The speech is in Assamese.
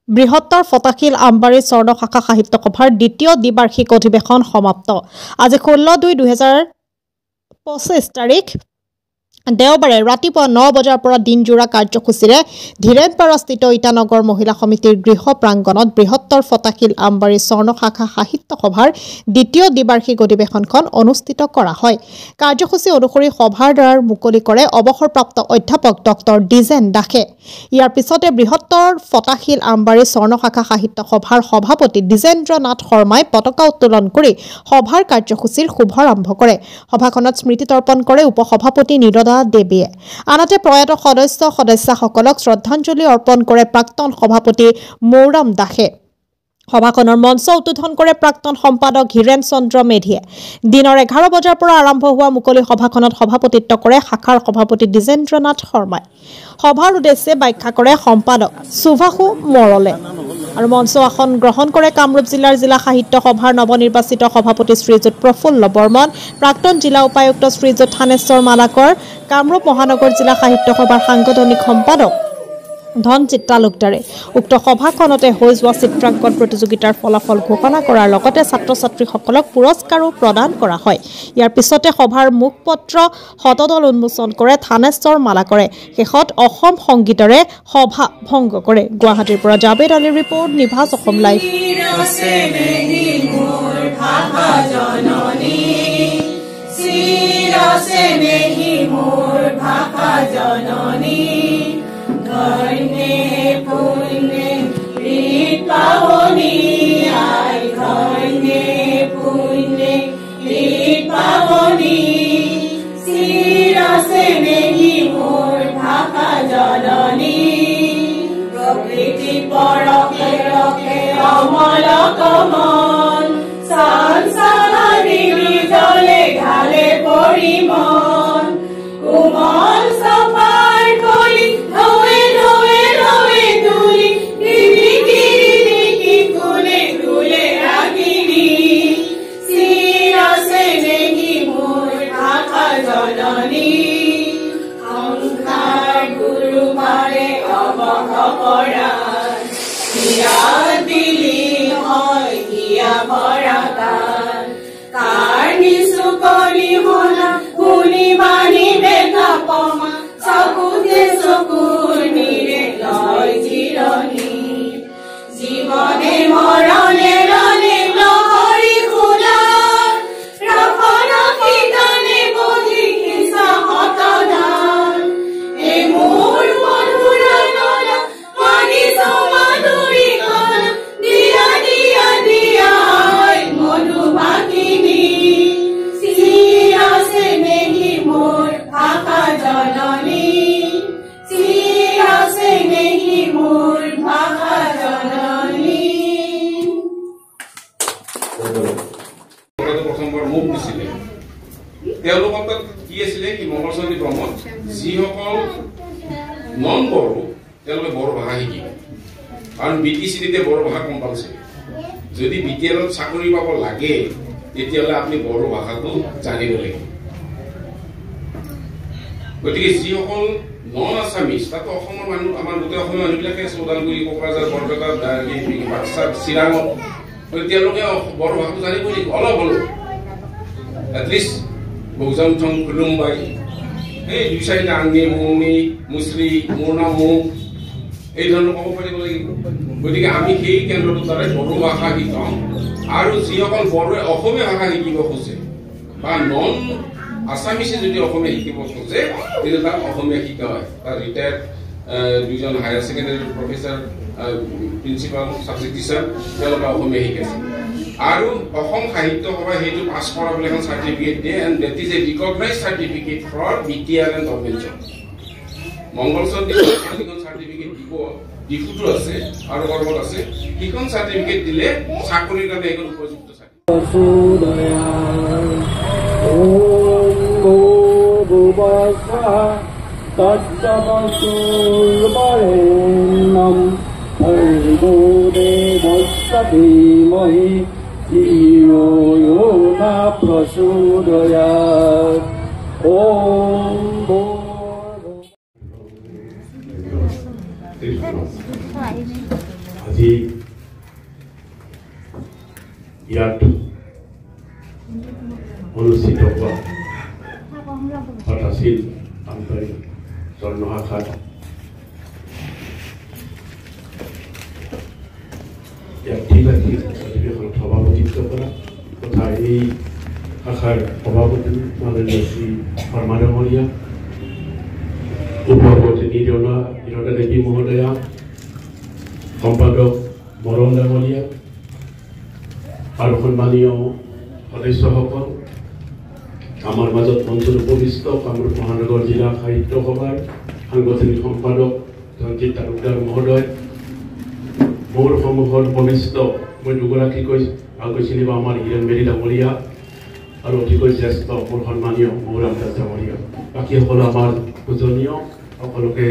বৃহত্তৰ ফটাশিল আমবাৰী স্বৰ্ণ শাখা সাহিত্য সভাৰ দ্বিতীয় দ্বিবাৰ্ষিক অধিৱেশন সমাপ্ত। আজি 16/2/2025 তাৰিখ দেওবাৰে ৰাতিপুৱা 9 বজাৰ পৰা দিনজোৰা কাৰ্যসূচীৰে ধীৰেনপাৰাস্থিত ইটানগৰ মহিলা সমিতিৰ গৃহ প্ৰাংগণত বৃহত্তৰ ফটাশিল আমবাৰী স্বৰ্ণ শাখা সাহিত্য সভাৰ দ্বিতীয় দ্বিবাৰ্ষিক অধিৱেশনখন অনুষ্ঠিত কৰা হয়। কাৰ্যসূচী অনুসৰি সভাৰ দ্বাৰ মুকলি কৰে অৱসৰপ্ৰাপ্ত অধ্যাপক ডক্টৰ ডিজেন দাসে। ইয়াৰ পিছতে বৃহত্তৰ ফটাশিল আমবাৰী স্বৰ্ণ শাখা সাহিত্য সভাৰ সভাপতি দ্বিজেন্দ্ৰ নাথ শৰ্মাই পতাকা উত্তোলন কৰি সভাৰ কাৰ্যসূচীৰ শুভাৰম্ভ কৰে। সভাখনত স্মৃতি তৰ্পণ কৰে উপসভাপতি নিৰদা দেৱীয়ে। আনহাতে প্ৰয়াত সদস্যসকলক শ্ৰদ্ধাঞ্জলি অৰ্পণ কৰে প্ৰাক্তন সভাপতি মৌৰাম দাসে। সভাখনৰ মঞ্চ উদ্বোধন কৰে প্ৰাক্তন সম্পাদক হীৰেন চন্দ্ৰ মেধিয়ে। দিনৰ 11 বজাৰ পৰা আৰম্ভ হোৱা মুকলি সভাখনত সভাপতিত্ব কৰে শাখাৰ সভাপতি দ্বিজেন্দ্ৰ নাথ শৰ্মাই। সভাৰ উদ্দেশ্যে ব্যাখ্যা কৰে সম্পাদক সুভাষু মৰলে আৰু মঞ্চ আসন গ্ৰহণ কৰে কামৰূপ জিলাৰ জিলা সাহিত্য সভাৰ নৱনিৰ্বাচিত সভাপতি শ্ৰীযুত প্ৰফুল্ল বৰ্মন, প্ৰাক্তন জিলা উপায়ুক্ত শ্ৰীযুত থানেশ্বৰ মালাকৰ, কামৰূপ মহানগৰ জিলা সাহিত্য সভাৰ সাংগঠনিক সম্পাদক ধনজিৎ তালুকদাৰে। উক্ত সভাখনতে হৈ যোৱা চিত্ৰাংকন প্ৰতিযোগিতাৰ ফলাফল ঘোষণা কৰাৰ লগতে ছাত্ৰ ছাত্ৰীসকলক পুৰস্কাৰো প্ৰদান কৰা হয়। ইয়াৰ পিছতে সভাৰ মুখপত্ৰ শতদল উন্মোচন কৰে থানেশ্বৰ মালাকৰে। শেষত অসম সংগীতৰে সভা ভংগ কৰে। গুৱাহাটীৰ পৰা জাবেদ আলীৰ ৰিপৰ্ট, নিভাজ অসম লাইভ। ধন্যে পুণ্যে ঋত পাবনি আই ধন্যে পুণ্যে ঋত পাবনি শিৰছে নেহি মোৰ ভাষা জননী প্ৰকৃতি পৰশে ৰখে অমল কমল সংসাৰী জলে ঢালে পৰিমল কোমল সপাৰ কলি জীবনে মরণে রণে লহরি খুলা রখন কীর্তনে বোধি কিসা হতদান এ মোর মধুর নলা মানি সমাধুরী কলা দিয়া দিয়া দিয়া মধু বাকিনী শিরসে নেহি মোর ভাষা জননী শিরসে নেহি মোর ভাষা মংগলচন্দ্ৰী ব্ৰহ্মণ যিসকল নন বড়ো তেওঁলোকে বড়ো ভাষা শিকিব। কাৰণ BTCতে বড়ো ভাষা কম্পালচৰি। যদি BTLত চাকৰি পাব লাগে তেতিয়াহ'লে আপুনি বড়ো ভাষাটো জানিব লাগিব। গতিকে যিসকল নন আছামিজ তাতো অসমৰ মানুহ আমাৰ গোটেই অসমীয়া মানুহবিলাকে আছে ওদালগুৰি, কোকৰাঝাৰ, বৰপেটা, বাক্সা, চিৰাঙত তেওঁলোকে বড়ো ভাষাটো জানিব লাগিব অলপ হ'লেও। এটলিষ্ট বৌজাম থং খুলুমবাই এই 2-4টা আংনি মুংনি মুছলি মোৰ নাম মুং এই ধৰণৰ ক'ব পাৰিব লাগিব। গতিকে আমি সেই কেন্দ্ৰটোৰ দ্বাৰাই বড়ো ভাষা শিকাওঁ আৰু যিসকল বড়োৱে অসমীয়া ভাষা শিকিব খোজে বা নন আছামিছে যদি অসমীয়া শিকিব খোজে তেতিয়া তাক অসমীয়া শিকা হয়। তাৰ ৰিটায়াৰ্ড দুজন higher secondary professor principal subject teacher তেওঁলোকে অসমীয়া শিকাইছে। আৰু অসম সাহিত্য সভাই সেইটো পাছ কৰা বুলি এখন চাৰ্টিফিকেট দিয়ে and that is a recognise certificate for BTR and convention. মংগলচন্দ্ৰী যিখন চাৰ্টিফিকেট দিব ডিফুটো আছে আৰু কৰ্মত আছে সেইখন চাৰ্টিফিকেট দিলে চাকৰিৰ কাৰণে এখন উপযুক্ত আজি ইয়াত অনুষ্ঠিত হোৱা আছিল আন্তৰিক স্বৰ্ণ শাখাত অধিৱেশনত সভাপতিত্ব কৰা তথা এই শাখাৰ সভাপতি মাননীয় শ্ৰী শৰ্মা ডাঙৰীয়া, উপসভাপতি নিৰলা দেৱী মহোদয়া, সম্পাদক মৰম ডাঙৰীয়া আৰু সন্মানীয় সদস্যসকল, আমাৰ মাজত মঞ্চত উপবিষ্ট কামৰূপ মহানগৰ জিলা সাহিত্য সভাৰ সাংগঠনিক সম্পাদক ৰঞ্জিত তালুকদাৰ মহোদয়, মোৰ সন্মুখত উপবিষ্ট মই দুগৰাকীকৈ ভালকৈ চিনিব আমাৰ হিৰেণ মেৰি ডাঙৰীয়া আৰু অতিকৈ জ্যেষ্ঠ মোৰ সন্মানীয় মৌৰাম দাস ডাঙৰীয়া, বাকীসকল আমাৰ পূজনীয় সকলোকে